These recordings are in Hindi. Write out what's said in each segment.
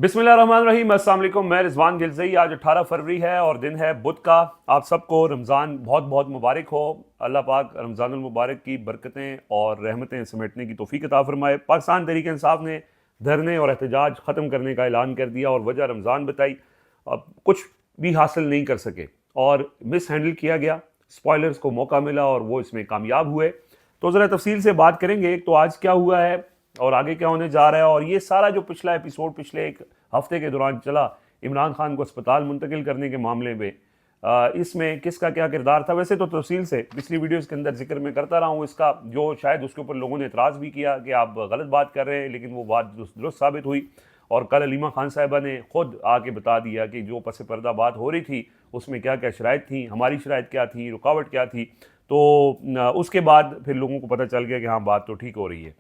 बिस्मिल्लाहिर्रहमानिर्रहीम, अस्सलाम वालेकुम। मैं रिजवान गिलज़ई। आज 18 फरवरी है और दिन है बुध का। आप सबको रमज़ान बहुत बहुत मुबारक हो। अल्लाह पाक रमज़ानुल मुबारक की बरकतें और रहमतें समेटने की तौफीक अता फरमाए। पाकिस्तान तहरीक इंसाफ ने धरने और एहतजाज ख़त्म करने का ऐलान कर दिया और वजह रमज़ान बताई। अब कुछ भी हासिल नहीं कर सके और मिस हैंडल किया गया। स्पॉयलर्स को मौका मिला और वो इसमें कामयाब हुए। तो ज़रा तफसील से बात करेंगे एक तो आज क्या हुआ है और आगे क्या होने जा रहा है, और ये सारा जो पिछला एपिसोड पिछले एक हफ्ते के दौरान चला इमरान खान को अस्पताल मुंतकिल करने के मामले में, इसमें किसका क्या किरदार था। वैसे तो तफसील से पिछली वीडियोस के अंदर जिक्र मैं करता रहा हूँ इसका, जो शायद उसके ऊपर लोगों ने एतराज़ भी किया कि आप गलत बात कर रहे हैं, लेकिन वो बात दुरुस्त साबित हुई। और कल अलीमा खान साहिबा ने खुद आके बता दिया कि जो पस पर्दा बात हो रही थी उसमें क्या क्या शराइत थी, हमारी शराइत क्या थी, रुकावट क्या थी। तो उसके बाद फिर लोगों को पता चल गया कि हाँ, बात तो ठीक हो रही है।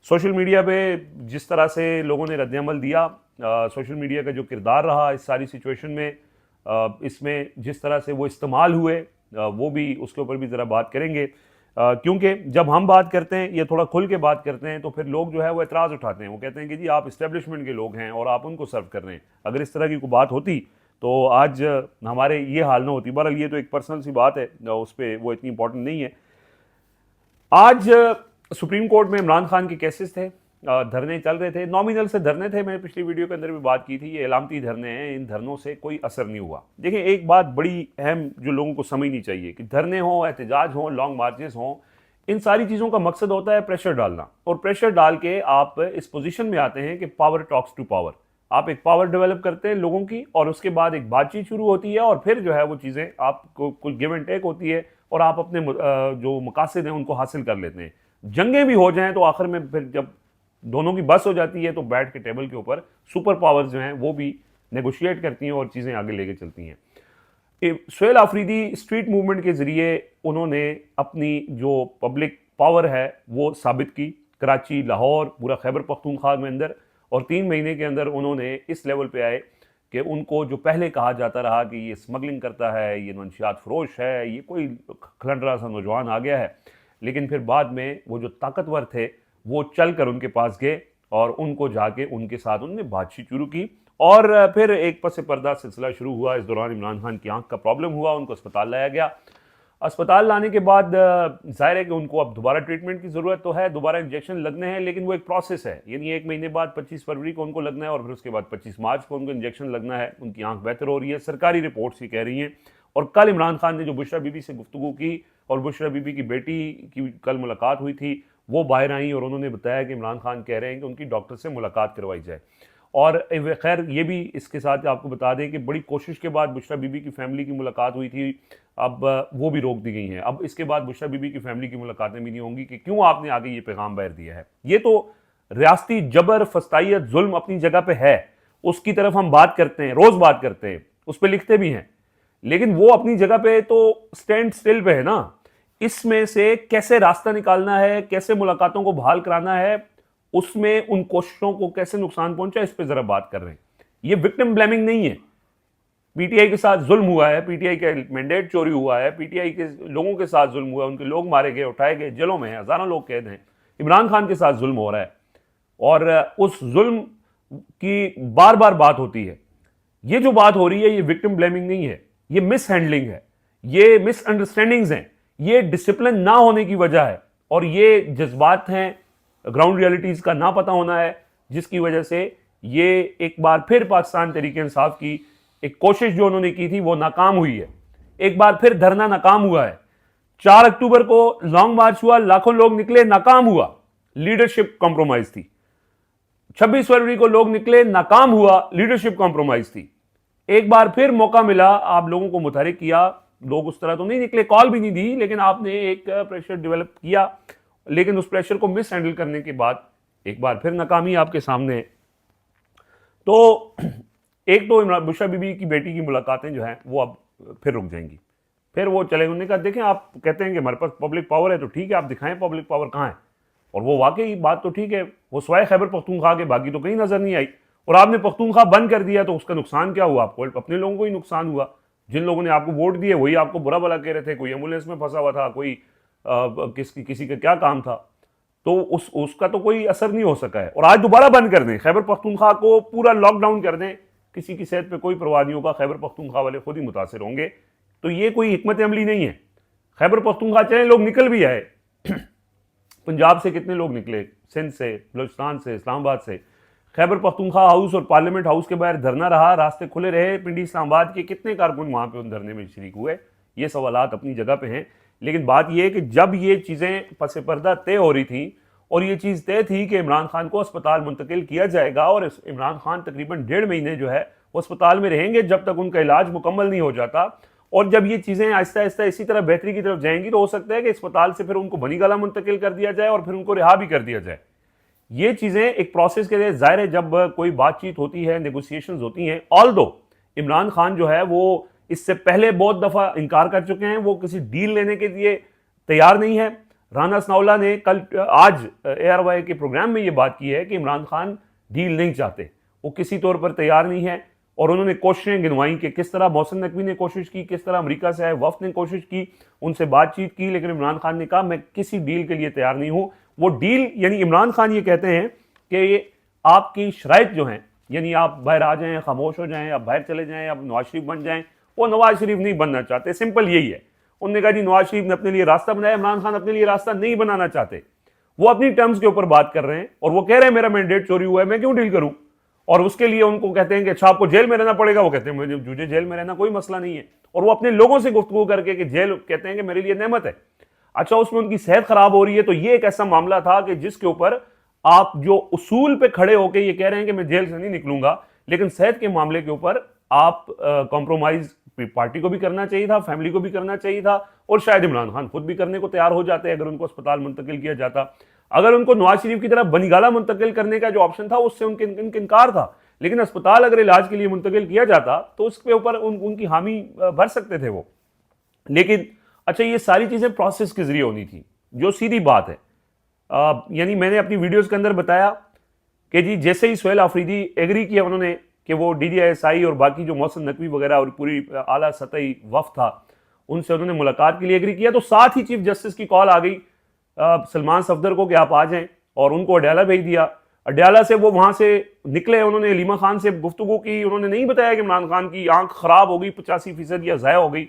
सोशल मीडिया पे जिस तरह से लोगों ने रद्दअमल दिया, सोशल मीडिया का जो किरदार रहा इस सारी सिचुएशन में, इसमें जिस तरह से वो इस्तेमाल हुए, वो भी उसके ऊपर भी ज़रा बात करेंगे। क्योंकि जब हम बात करते हैं या थोड़ा खुल के बात करते हैं तो फिर लोग जो है वो एतराज़ उठाते हैं। वो कहते हैं कि जी आप इस्टेब्लिशमेंट के लोग हैं और आप उनको सर्व कर रहे हैं। अगर इस तरह की कोई बात होती तो आज हमारे ये हाल ना होती। बहरहाल ये तो एक पर्सनल सी बात है, उस पर वो इतनी इंपॉर्टेंट नहीं है। आज सुप्रीम कोर्ट में इमरान खान के केसेस थे, धरने चल रहे थे, नॉमिनल से धरने थे। मैंने पिछली वीडियो के अंदर भी बात की थी, ये एलामती धरने हैं, इन धरनों से कोई असर नहीं हुआ। देखिए, एक बात बड़ी अहम जो लोगों को समझनी चाहिए कि धरने हों, एहतजाज हों, लॉन्ग मार्चेस हों, इन सारी चीज़ों का मकसद होता है प्रेशर डालना। और प्रेशर डाल के आप इस पोजीशन में आते हैं कि पावर टॉक्स टू पावर। आप एक पावर डेवलप करते हैं लोगों की और उसके बाद एक बातचीत शुरू होती है और फिर जो है वो चीज़ें आपको कुछ गिव एंड टेक होती है और आप अपने जो मकासद हैं उनको हासिल कर लेते हैं। जंगें भी हो जाएं तो आखिर में फिर जब दोनों की बस हो जाती है तो बैठ के टेबल के ऊपर सुपर पावर्स जो हैं वो भी नेगोशिएट करती हैं और चीज़ें आगे लेके चलती हैं। सुहेल आफरीदी स्ट्रीट मूवमेंट के ज़रिए उन्होंने अपनी जो पब्लिक पावर है वो साबित की। कराची, लाहौर, पूरा खैबर पख्तूनख्वा में अंदर, और 3 महीने के अंदर उन्होंने इस लेवल पे आए कि उनको जो पहले कहा जाता रहा कि ये स्मगलिंग करता है, ये मंशियात फरोश है, ये कोई खलंडरा सा नौजवान आ गया है, लेकिन फिर बाद में वो जो ताकतवर थे वो चल कर उनके पास गए और उनको जाके उनके साथ उन्होंने बातचीत शुरू की और फिर एक पस पर्दा सिलसिला शुरू हुआ। इस दौरान इमरान खान की आंख का प्रॉब्लम हुआ, उनको अस्पताल लाया गया। अस्पताल लाने के बाद जाहिर है कि उनको अब दोबारा ट्रीटमेंट की ज़रूरत तो है, दोबारा इंजेक्शन लगने हैं, लेकिन वो एक प्रोसेस है। यानी 1 महीने बाद 25 फरवरी को उनको लगना है और फिर उसके बाद 25 मार्च को उनको इंजेक्शन लगना है। उनकी आंख बेहतर हो रही है, सरकारी रिपोर्ट्स ही कह रही हैं। और कल इमरान खान ने जो बुशरा बीबी से गुफ्तगू की और बुशरा बीबी की बेटी की कल मुलाकात हुई थी, वो बाहर आई और उन्होंने बताया कि इमरान खान कह रहे हैं कि उनकी डॉक्टर से मुलाकात करवाई जाए। और खैर ये भी इसके साथ आपको बता दें कि बड़ी कोशिश के बाद बुशरा बीबी की फैमिली की मुलाकात हुई थी, अब वो भी रोक दी गई हैं। अब इसके बाद बुशरा बीबी की फैमिली की मुलाकातें भी नहीं होंगी कि क्यों आपने आगे ये पैगाम बाहर दिया है। ये तो रियासती जबर, फस्तायत, जुल्म अपनी जगह पे है, उसकी तरफ हम बात करते हैं, रोज बात करते हैं, उस पर लिखते भी हैं, लेकिन वो अपनी जगह पे तो स्टैंड स्टिल पे है ना। इसमें से कैसे रास्ता निकालना है, कैसे मुलाकातों को बहाल कराना है, उसमें उन कोशिशों को कैसे नुकसान पहुंचा, इस पर जरा बात कर रहे हैं। ये विक्टिम ब्लेमिंग नहीं है। पीटीआई के साथ जुल्म हुआ है, पीटीआई का मैंडेट चोरी हुआ है, पीटीआई के लोगों के साथ जुल्म हुआ है, उनके लोग मारे गए, उठाए गए, जेलों में हैं, हजारों लोग कैद हैं। इमरान खान के साथ जुल्म हो रहा है और उस जुल्म की बार बार बात होती है। ये जो बात हो रही है ये विक्टिम ब्लेमिंग नहीं है, ये मिस हैंडलिंग है, ये मिसअंडरस्टैंडिंग्स हैं, ये डिसिप्लिन ना होने की वजह है और ये जज्बात हैं, ग्राउंड रियलिटीज का ना पता होना है, जिसकी वजह से ये एक बार फिर पाकिस्तान तहरीक इंसाफ की एक कोशिश जो उन्होंने की थी वो नाकाम हुई है। एक बार फिर धरना नाकाम हुआ है। 4 अक्टूबर को लॉन्ग मार्च हुआ, लाखों लोग निकले, नाकाम हुआ, लीडरशिप कॉम्प्रोमाइज थी। 26 फरवरी को लोग निकले, नाकाम हुआ, लीडरशिप कॉम्प्रोमाइज थी। एक बार फिर मौका मिला, आप लोगों को मुतहरिक किया, लोग उस तरह तो नहीं निकले, कॉल भी नहीं दी, लेकिन आपने एक प्रेशर डेवलप किया, लेकिन उस प्रेशर को मिस हैंडल करने के बाद एक बार फिर नाकामी आपके सामने है। तो एक तो इमरान बुशरा बीबी की बेटी की मुलाकातें जो हैं वो अब फिर रुक जाएंगी, फिर वो चले। उन्होंने कहा देखें, आप कहते हैं कि हमारे पास पब्लिक पावर है तो ठीक है, आप दिखाएं पब्लिक पावर कहाँ है। और वो वाकई बात तो ठीक है, वो स्वाय खैबर पख्तूनख्वा के बाकी तो कहीं नजर नहीं आई। और आपने पख्तूनख्वा बंद कर दिया तो उसका नुकसान क्या हुआ? आपको अपने लोगों को ही नुकसान हुआ। जिन लोगों ने आपको वोट दिए वही आपको बुरा भला कह रहे थे, कोई एम्बुलेंस में फंसा हुआ था, कोई किसी का क्या काम था। तो उसका तो कोई असर नहीं हो सका है। और आज दोबारा बंद कर दें, खैबर पख्तूनख्वा को पूरा लॉकडाउन कर दें, किसी की सेहत पे कोई परवाह नहीं होगा, खैबर पख्तूनख्वा वाले खुद ही मुतासर होंगे। तो ये कोई हिकमत अमली नहीं है। खैबर पख्तूनख्वा चाहे लोग निकल भी आए, पंजाब से कितने लोग निकले, सिंध से, बलूचिस्तान से, इस्लामाबाद से, खैबर पख्तूनख्वा हाउस और पार्लियामेंट हाउस के बाहर धरना रहा, रास्ते खुले रहे, पिंडी इस्लामाबाद के कितने कारकुन वहां पे उन धरने में शरीक हुए। ये सवालात अपनी जगह पे हैं, लेकिन बात यह है कि जब ये चीजें पस पर्दा तय हो रही थी और ये चीज तय थी कि इमरान खान को अस्पताल मुंतकिल किया जाएगा और इमरान खान तकरीबन 1.5 महीने जो है वो अस्पताल में रहेंगे जब तक उनका इलाज मुकम्मल नहीं हो जाता, और जब ये चीजें आहिस्ता आहिस्ता इसी तरह बेहतरी की तरफ जाएंगी तो हो सकता है कि अस्पताल से फिर उनको बनी गला मुंतकिल कर दिया जाए और फिर उनको रिहा भी कर दिया जाए। ये चीजें एक प्रोसेस के लिए जाहिर है, जब कोई बातचीत होती है, नेगोशिएशंस होती हैं, ऑल्दो इमरान खान जो है वो इससे पहले बहुत दफा इनकार कर चुके हैं, वो किसी डील लेने के लिए तैयार नहीं है। राना सनाउल्लाह ने आज ARY के प्रोग्राम में ये बात की है कि इमरान खान डील नहीं चाहते, वो किसी तौर पर तैयार नहीं है, और उन्होंने कोशिशें गिनवाई कि किस तरह मोहसिन नकवी ने कोशिश की, किस तरह अमेरिका से आए वफ्द ने कोशिश की, उनसे बातचीत की, लेकिन इमरान खान ने कहा मैं किसी डील के लिए तैयार नहीं हूं। वो डील यानी इमरान खान ये कहते हैं कि ये आपकी शराइत जो हैं, यानी आप बाहर आ जाएं, खामोश हो जाएं, आप बाहर चले जाएं, आप नवाज शरीफ बन जाएं, वो नवाज शरीफ नहीं बनना चाहते, सिंपल यही है। उन्होंने कहा जी नवाज शरीफ ने अपने लिए रास्ता बनाया, इमरान खान अपने लिए रास्ता नहीं बनाना चाहते, वो अपनी टर्म्स के ऊपर बात कर रहे हैं और वो कह रहे हैं मेरा मैंडेट चोरी हुआ है, मैं क्यों डील करूं। और उसके लिए उनको कहते हैं कि अच्छा आपको जेल में रहना पड़ेगा, वो कहते हैं मुझे जेल में रहना कोई मसला नहीं है, और वो अपने लोगों से गुफ्तगू करके कि जेल कहते हैं कि मेरे लिए नेमत है। अच्छा उसमें उनकी सेहत खराब हो रही है, तो ये एक ऐसा मामला था कि जिसके ऊपर आप जो उसूल पे खड़े होकर ये कह रहे हैं कि मैं जेल से नहीं निकलूंगा, लेकिन सेहत के मामले के ऊपर आप कॉम्प्रोमाइज पार्टी को भी करना चाहिए था, फैमिली को भी करना चाहिए था, और शायद इमरान खान खुद भी करने को तैयार हो जाते अगर उनको अस्पताल मुंतकिल किया जाता। अगर उनको नवाज शरीफ की तरह बनीगाला मुंतकिल करने का जो ऑप्शन था उससे उनके इनकार था, लेकिन अस्पताल अगर इलाज के लिए मुंतकिल किया जाता तो उसके ऊपर उनकी हामी भर सकते थे वो। लेकिन अच्छा ये सारी चीजें प्रोसेस के जरिए होनी थी, जो सीधी बात है। यानी मैंने अपनी वीडियोस के अंदर बताया कि जी जैसे ही सुहेल आफरीदी एग्री किया उन्होंने कि वो DDSI और बाकी जो मोहसिन नकवी वगैरह और पूरी आला सतही वफ्द था उनसे उन्होंने मुलाकात के लिए एग्री किया, तो साथ ही चीफ जस्टिस की कॉल आ गई सलमान सफदर को कि आप आ जाएं, और उनको अडयाला भेज दिया। अडयाला से वो वहां से निकले, उन्होंने अलीमा खान से गुफ्तगू की, उन्होंने नहीं बताया कि इमरान खान की आंख खराब हो गई 85% या ज़ाया हो गई,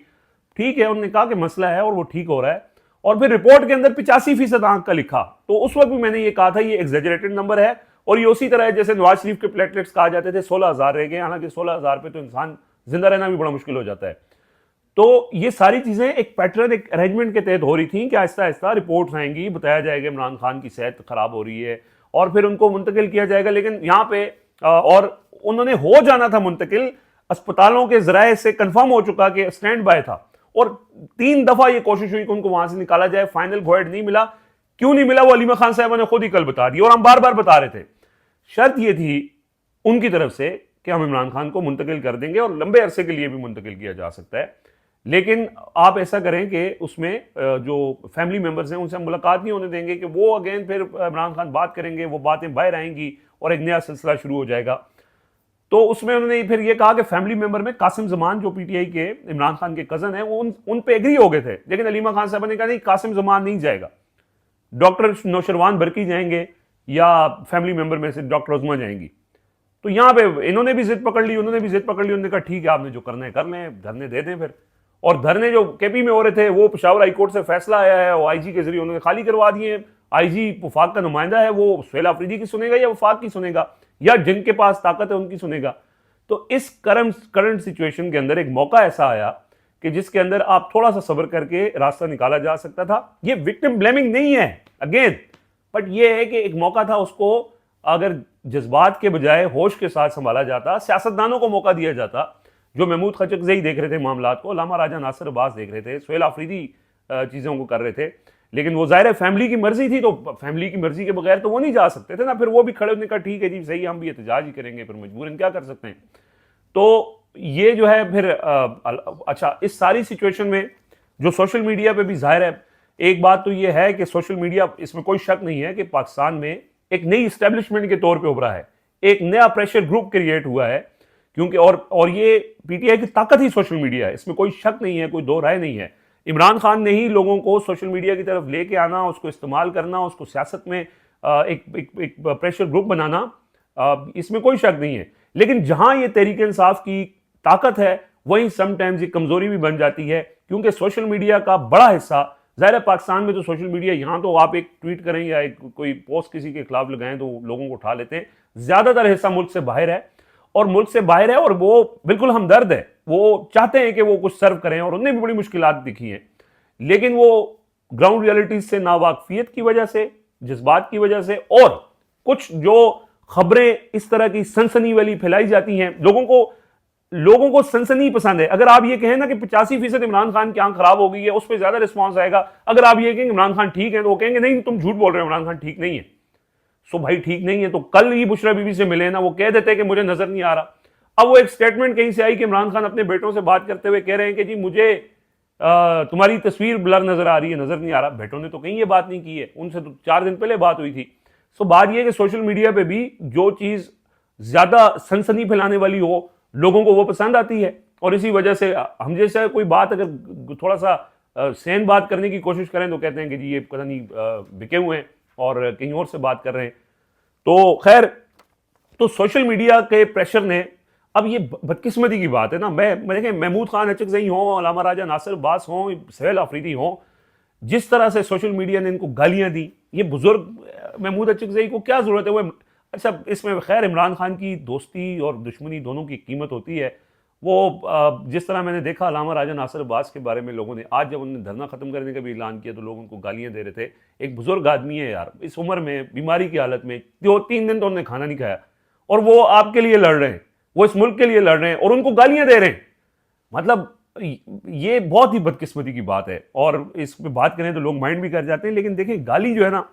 ठीक है, उन्होंने कहा कि मसला है और वो ठीक हो रहा है, और फिर रिपोर्ट के अंदर 85% आंख का लिखा। तो उस वक्त भी मैंने ये कहा था ये एग्जेजरेटेड नंबर है, और ये उसी तरह है जैसे नवाज शरीफ के प्लेटलेट्स कहा जाते थे 16,000 रह गए, हालांकि 16,000 पे तो इंसान जिंदा रहना भी बड़ा मुश्किल हो जाता है। तो ये सारी चीजें एक पैटर्न, एक अरेंजमेंट के तहत हो रही थी कि आहिस्ता आहिस्ता रिपोर्ट्स आएंगी, बताया जाएगा इमरान खान की सेहत खराब हो रही है और फिर उनको मुंतकिल किया जाएगा। लेकिन यहाँ पे और उन्होंने हो जाना था मुंतकिल, अस्पतालों के जराए से कंफर्म हो चुका कि स्टैंड बाय था, और 3 दफा ये कोशिश हुई कि उनको वहां से निकाला जाए, फाइनल गोएड नहीं मिला। क्यों नहीं मिला वो अलीमा खान साहब ने खुद ही कल बता दिया, और हम बार बार बता रहे थे। शर्त ये थी उनकी तरफ से कि हम इमरान खान को मुंतकिल कर देंगे और लंबे अरसे के लिए भी मुंतकिल किया जा सकता है, लेकिन आप ऐसा करें कि उसमें जो फैमिली मेंबर्स हैं उनसे हम मुलाकात नहीं होने देंगे, कि वो अगेन फिर इमरान खान बात करेंगे, वो बातें बाहर आएंगी और एक नया सिलसिला शुरू हो जाएगा। तो उसमें उन्होंने फिर ये कहा कि फैमिली मेंबर में कासिम जमान जो PTI के इमरान खान के कजन है वो उन पे एग्री हो गए थे, लेकिन अलीमा खान साहब ने कहा नहीं कासिम जमान नहीं जाएगा, डॉक्टर नौशरवान बरकी जाएंगे या फैमिली मेंबर में से डॉक्टर उज़मा जाएंगी। तो यहाँ पे इन्होंने भी जिद पकड़ ली, उन्होंने भी जिद पकड़ ली, उन्होंने कहा ठीक है आपने जो करना है कर लें, धरने दे दें फिर। और धरने जो KP में हो रहे थे वो पेशावर हाई कोर्ट से फैसला आया है, वो IG के जरिए उन्होंने खाली करवा दिए। IG वफाक का नुमाइंदा है, वो सुहेल आफरीदी की सुनेगा या वफाक की सुनेगा या जिनके पास ताकत है उनकी सुनेगा। तो इस करंट सिचुएशन के अंदर एक मौका ऐसा आया कि जिसके अंदर आप थोड़ा सा सब्र करके रास्ता निकाला जा सकता था। ये विक्टिम ब्लेमिंग नहीं है अगेन, बट ये है कि एक मौका था, उसको अगर जज्बात के बजाय होश के साथ संभाला जाता, सियासतदानों को मौका दिया जाता, जो महमूद खचकज़ई देख रहे थे मामलात को, लामा राजा नासिर अब्बास देख रहे थे, सुहेल आफरीदी चीज़ों को कर रहे थे, लेकिन वो ज़ाहिर है फैमिली की मर्जी थी, तो फैमिली की मर्जी के बगैर तो वो नहीं जा सकते थे ना। फिर वो भी खड़े होने का ठीक है जी सही, हम भी एहतजाज ही करेंगे, फिर मजबूरन क्या कर सकते हैं। तो ये जो है फिर अच्छा इस सारी सिचुएशन में जो सोशल मीडिया पे भी ज़ाहिर है, एक बात तो ये है कि सोशल मीडिया, इसमें कोई शक नहीं है कि पाकिस्तान में एक नई इस्टेब्लिशमेंट के तौर पे उभरा है, एक नया प्रेशर ग्रुप क्रिएट हुआ है, क्योंकि और ये PTI की ताकत ही सोशल मीडिया है, इसमें कोई शक नहीं है, कोई दो राय नहीं है। इमरान खान ने ही लोगों को सोशल मीडिया की तरफ लेके आना, उसको इस्तेमाल करना, उसको सियासत में एक प्रेशर ग्रुप बनाना, इसमें कोई शक नहीं है। लेकिन जहां ये तहरीक इंसाफ की ताकत है वहीं समटाइम्स ये कमजोरी भी बन जाती है, क्योंकि सोशल मीडिया का बड़ा हिस्सा, ज़ाहिर है पाकिस्तान में तो सोशल मीडिया, यहां तो आप एक ट्वीट करें या एक कोई पोस्ट किसी के खिलाफ लगाएं तो लोगों को उठा लेते हैं। ज्यादातर हिस्सा मुल्क से बाहर है, और मुल्क से बाहर है और वो बिल्कुल हमदर्द है, वो चाहते हैं कि वो कुछ सर्व करें और उन्हें भी बड़ी मुश्किलात दिखी हैं, लेकिन वो ग्राउंड रियलिटीज से नावाकफियत की वजह से, जज्बात की वजह से, और कुछ जो खबरें इस तरह की सनसनी वाली फैलाई जाती हैं, लोगों को सनसनी पसंद है। अगर आप ये कहें ना कि 85% इमरान खान की आंख खराब हो गई है, उस पर ज्यादा रिस्पॉन्स आएगा। अगर आप ये कहेंगे इमरान खान ठीक है तो वो कहेंगे नहीं तुम झूठ बोल रहे हो, इमरान खान ठीक नहीं है। सो भाई ठीक नहीं है तो कल ही बुशरा बीबी से मिले ना, वो कह देते कि मुझे नजर नहीं आ रहा। अब वो एक स्टेटमेंट कहीं से आई कि इमरान खान अपने बेटों से बात करते हुए कह रहे हैं कि जी मुझे तुम्हारी तस्वीर ब्लर नजर आ रही है, नजर नहीं आ रहा। बेटों ने तो कहीं ये बात नहीं की है, उनसे तो 4 दिन पहले बात हुई थी। सो बात यह कि सोशल मीडिया पे भी जो चीज ज्यादा सनसनी फैलाने वाली हो, लोगों को वो पसंद आती है, और इसी वजह से हम जैसे कोई बात अगर थोड़ा सा सेन बात करने की कोशिश करें तो कहते हैं कि जी ये पता नहीं बिके हुए हैं और कहीं और से बात कर रहे हैं। तो खैर, तो सोशल मीडिया के प्रेशर ने, अब ये बदकिस्मती की बात है ना, मैं देखें महमूद खान अचकज़ई हों, अल्लामा राजा नासिर अब्बास हों, सहल आफरीदी हों, जिस तरह से सोशल मीडिया ने इनको गालियां दी, ये बुजुर्ग महमूद अचकज़ई को क्या जरूरत है वो, अच्छा इसमें खैर इमरान खान की दोस्ती और दुश्मनी दोनों की कीमत होती है। वो जिस तरह मैंने देखा अल्लामा राजा नासिर अब्बास के बारे में लोगों ने, आज जब उन्होंने धरना खत्म करने का भी ऐलान किया तो लोग उनको गालियां दे रहे थे। एक बुजुर्ग आदमी है यार, इस उम्र में बीमारी की हालत में, 2-3 दिन तो उन्होंने खाना नहीं खाया, और वो आपके लिए लड़ रहे हैं, वो इस मुल्क के लिए लड़ रहे हैं और उनको गालियां दे रहे हैं। मतलब ये बहुत ही बदकिस्मती की बात है, और इस पर बात करें तो लोग माइंड भी कर जाते हैं। लेकिन देखें, गाली जो है ना,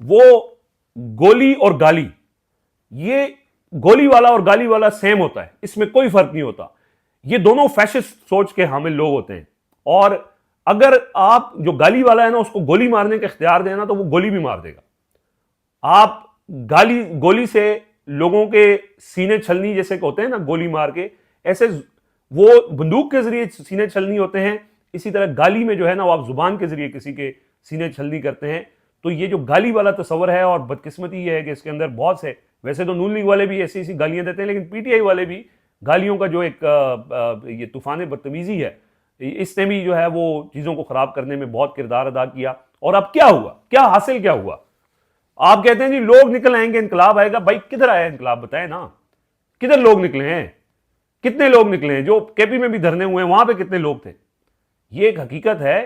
वो गोली और गाली, ये गोली वाला और गाली वाला सेम होता है, इसमें कोई फर्क नहीं होता। ये दोनों फैशिस्ट सोच के हामिल लोग होते हैं, और अगर आप जो गाली वाला है ना उसको गोली मारने का इख्तियार देना तो वो गोली भी मार देगा। आप गोली से लोगों के सीने छलनी जैसे होते हैं ना, गोली मार के, ऐसे वो बंदूक के जरिए सीने छलनी होते हैं, इसी तरह गाली में जो है ना वो आप जुबान के जरिए किसी के सीने छलनी करते हैं। तो ये जो गाली वाला तस्वर है, और बदकिस्मती ये है कि इसके अंदर बहुत से, वैसे तो नून लीग वाले भी ऐसी ऐसी गालियां देते हैं, लेकिन पीटीआई वाले भी गालियों का जो एक ये तूफान बदतमीजी है, इसने भी जो है वो चीजों को खराब करने में बहुत किरदार अदा किया। और अब क्या हुआ, क्या हासिल क्या हुआ? आप कहते हैं जी लोग निकल आएंगे, इनकलाब आएगा। भाई किधर आया इनकलाब, बताएं ना, किधर लोग निकले हैं? कितने लोग निकले हैं? जो केपी में भी धरने हुए हैं वहां पे कितने लोग थे? ये एक हकीकत है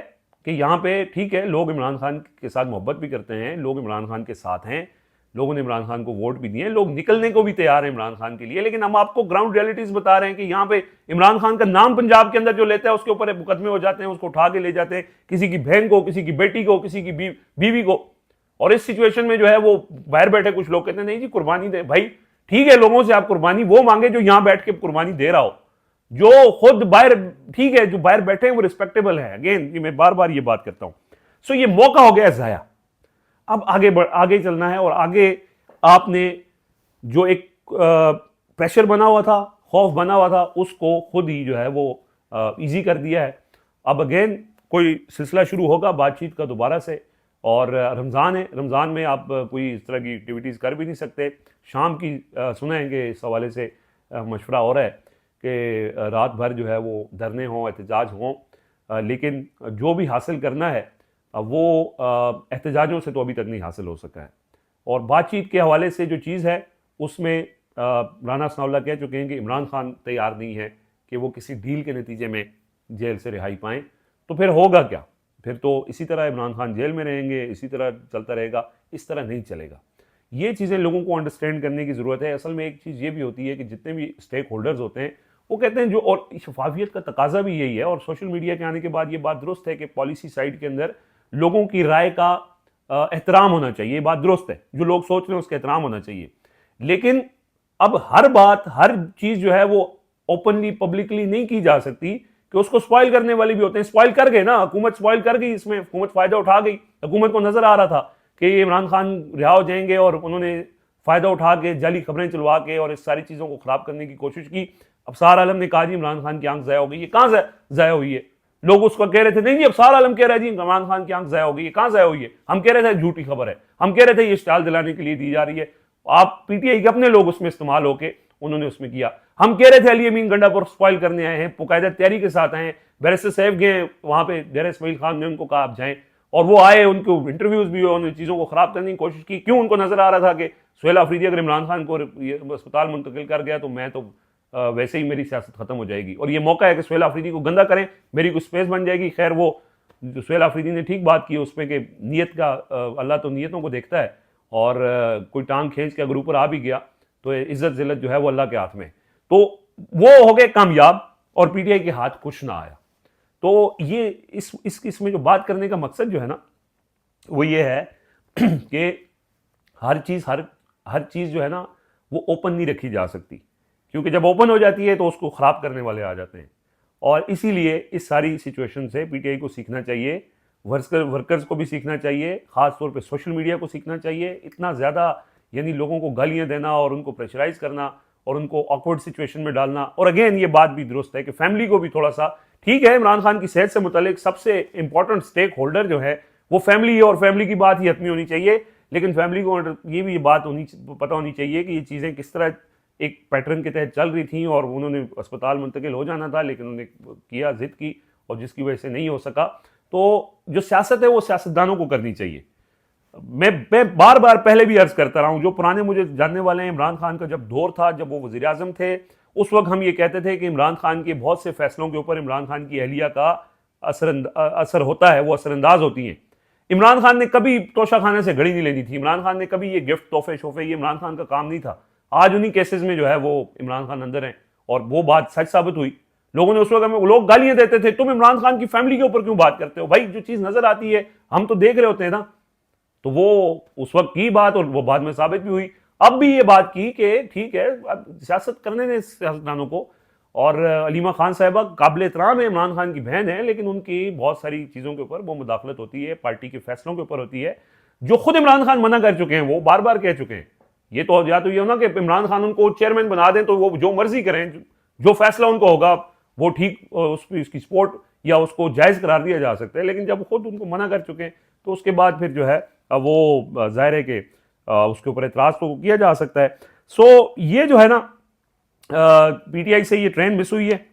कि यहां पे ठीक है, लोग इमरान खान के साथ मोहब्बत भी करते हैं, लोग इमरान खान के साथ हैं, लोगों ने इमरान खान को वोट भी दिए, लोग निकलने को भी तैयार हैं इमरान खान के लिए। लेकिन हम आपको ग्राउंड रियलिटीज बता रहे हैं कि यहाँ पे इमरान खान का नाम पंजाब के अंदर जो लेता है उसके ऊपर मुकदमे हो जाते हैं, उसको उठा के ले जाते हैं, किसी की बहन को, किसी की बेटी को, किसी की बीवी को। और इस सिचुएशन में जो है वो बाहर बैठे कुछ लोग कहते हैं नहीं जी कुर्बानी दे। भाई ठीक है, लोगों से आप कुर्बानी वो मांगे जो यहां बैठ के कुर्बानी दे रहा हो, जो खुद बाहर, ठीक है, जो बाहर बैठे हैं वो रिस्पेक्टेबल है। अगेन मैं बार बार ये बात करता हूं। सो ये मौका हो गया जाया, अब आगे चलना है, और आगे आपने जो एक प्रेशर बना हुआ था, खौफ बना हुआ था, उसको खुद ही जो है वो इजी कर दिया है। अब अगेन कोई सिलसिला शुरू होगा बातचीत का दोबारा से, और रमज़ान है, रमज़ान में आप कोई इस तरह की एक्टिविटीज़ कर भी नहीं सकते। शाम की सुनेंगे इस हवाले से मशवरा हो रहा है कि रात भर जो है वो धरने हों, एहतजाज हों, लेकिन जो भी हासिल करना है वो एहतजाजों से तो अभी तक नहीं हासिल हो सका है। और बातचीत के हवाले से जो चीज़ है उसमें राना सनाउल्लाह कह चुके हैं कि इमरान खान तैयार नहीं है कि वो किसी डील के नतीजे में जेल से रिहाई पाएँ। तो फिर होगा क्या? फिर तो इसी तरह इमरान खान जेल में रहेंगे, इसी तरह चलता रहेगा। इस तरह नहीं चलेगा। ये चीज़ें लोगों को अंडरस्टैंड करने की ज़रूरत है। असल में एक चीज़ ये भी होती है कि जितने भी स्टेक होल्डर्स होते हैं वो कहते हैं जो, और शफाफियत का तकाजा भी यही है, और सोशल मीडिया के आने के बाद ये बात दुरुस्त है कि पॉलिसी साइड के अंदर लोगों की राय का एहतराम होना चाहिए। ये बात दुरुस्त है, जो लोग सोच रहे हैं उसका एहतराम होना चाहिए। लेकिन अब हर बात, हर चीज़ जो है वो ओपनली पब्लिकली नहीं की जा सकती, कि उसको स्पॉइल करने वाले भी होते हैं। स्पॉइल कर गए ना, हुकूमत स्पॉइल कर गई, इसमें हुकूमत फ़ायदा उठा गई। हुकूमत को नज़र आ रहा था कि ये इमरान खान रिहा हो जाएंगे, और उन्होंने फ़ायदा उठा के जाली खबरें चलवा के और इस सारी चीज़ों को ख़राब करने की कोशिश की। अब सारा आलम ने कहा जी इमरान खान की आंख ज़ाया हो गई। ये कहाँ ज़ाया हुई है? लोग उसको कह रहे थे नहीं जी, अब सारा आलम कह रहा है जी इमरान खान की आंख ज़ाया हो गई है। कहाँ ज़ाया हुई है? हम कह रहे थे झूठी खबर है, हम कह रहे थे ये स्टाइल दिलाने के लिए दी जा रही है। आप पीटीआई के अपने लोग उसमें इस्तेमाल होके उन्होंने उसमें किया। हम कह रहे थे अली अमीन गंडापुर स्पॉइल करने आए हैं, बाकायदा तैयारी के साथ आए हैं। बैरिस्टर साहब गए वहां पे, डेरा इस्माइल खान ने उनको कहा आप जाएं, और वो आए, उनको इंटरव्यूज भी हुए, उन्होंने चीज़ों को खराब करने की कोशिश की। क्यों? उनको नजर आ रहा था कि सुहेल अफरीदी अगर इमरान खान को अस्पताल मुंतकिल कर गया तो मैं तो वैसे ही मेरी सियासत खत्म हो जाएगी, और ये मौका है कि सुहेल अफरीदी को गंदा करें, मेरी कुछ स्पेस बन जाएगी। खैर वो जो सुहेल अफरीदी ने ठीक बात की उसमें कि नीयत का अल्लाह तो नीयतों को देखता है, और कोई टांग खींच के अगर ऊपर आ भी गया तो इज्जत जिल्लत जो है वो अल्लाह के हाथ में। तो वो हो गए कामयाब और पीटीआई के हाथ कुछ ना आया। तो ये इसमें जो बात करने का मकसद जो है ना वो ये है कि हर चीज जो है ना वो ओपन नहीं रखी जा सकती, क्योंकि जब ओपन हो जाती है तो उसको खराब करने वाले आ जाते हैं। और इसीलिए इस सारी सिचुएशन से पीटीआई को सीखना चाहिए, वर्कर्स को भी सीखना चाहिए, खास तौर पे सोशल मीडिया को सीखना चाहिए। इतना ज़्यादा यानी लोगों को गालियां देना और उनको प्रेशराइज करना और उनको ऑकवर्ड सिचुएशन में डालना। और अगेन ये बात भी दुरुस्त है कि फैमिली को भी थोड़ा सा, ठीक है इमरान खान की सेहत से मुतालिक सबसे इंपॉर्टेंट स्टेक होल्डर जो है वो फैमिली है, और फैमिली की बात ही हतमी होनी चाहिए। लेकिन फैमिली को ये भी बात पता होनी चाहिए कि ये चीज़ें किस तरह एक पैटर्न के तहत चल रही थी, और उन्होंने अस्पताल मुंतकिल हो जाना था लेकिन उन्होंने किया, जिद की, और जिसकी वजह से नहीं हो सका। तो जो सियासत है वो सियासतदानों को करनी चाहिए। मैं बार बार पहले भी अर्ज करता रहा हूं, जो पुराने मुझे जानने वाले हैं, इमरान खान का जब दौर था, जब वो वजीर आजम थे, उस वक्त हम ये कहते थे कि इमरान खान के बहुत से फैसलों के ऊपर इमरान खान की अहलिया का असर होता है, वो असरअंदाज होती हैं। इमरान खान ने कभी तोशा खाने से घड़ी नहीं लेनी थी, इमरान खान ने कभी ये गिफ्ट तोहफे शोफे, ये इमरान खान का काम नहीं था। आज उन्हीं केसेस में जो है वो इमरान खान अंदर हैं, और वो बात सच साबित हुई। लोगों ने उस वक्त में, लोग गालियां देते थे, तुम इमरान खान की फैमिली के ऊपर क्यों बात करते हो? भाई जो चीज नजर आती है हम तो देख रहे होते हैं ना। तो वो उस वक्त की बात, और वो बाद में साबित भी हुई। अब भी ये बात की कि ठीक है अब सियासत करने दें सियासतदानों को। और अलीमा खान साहिबा काबिल एहतराम है, इमरान खान की बहन है, लेकिन उनकी बहुत सारी चीज़ों के ऊपर वो मुदाखलत होती है, पार्टी के फैसलों के ऊपर होती है, जो खुद इमरान खान मना कर चुके हैं, वो बार बार कह चुके हैं। ये तो या तो ये हो ना कि इमरान खान उनको चेयरमैन बना दें तो वो जो मर्जी करें, जो फैसला उनको होगा वो ठीक, उसकी सपोर्ट या उसको जायज़ करार दिया जा सकता है। लेकिन जब खुद उनको मना कर चुके हैं तो उसके बाद फिर जो है वो जाहिर है कि उसके ऊपर एतराज़ तो किया जा सकता है। सो ये जो है ना पीटीआई से ये ट्रेन मिस हुई है,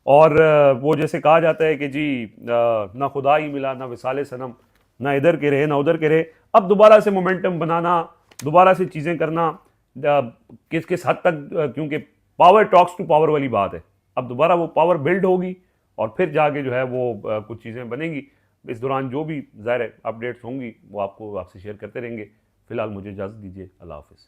और वो जैसे कहा जाता है कि जी ना खुदा ही मिला, ना विसाले सनम, ना इधर के रहे ना उधर के रहे। अब दोबारा से मोमेंटम बनाना, दोबारा से चीज़ें करना, किस किस हद तक, क्योंकि पावर टॉक्स टू पावर वाली बात है। अब दोबारा वो पावर बिल्ड होगी और फिर जाके जो है वो कुछ चीज़ें बनेंगी। इस दौरान जो भी ज़ाहिर अपडेट्स होंगी वो आपसे शेयर करते रहेंगे। फिलहाल मुझे इजाज़त दीजिए, अल्लाह हाफिज़।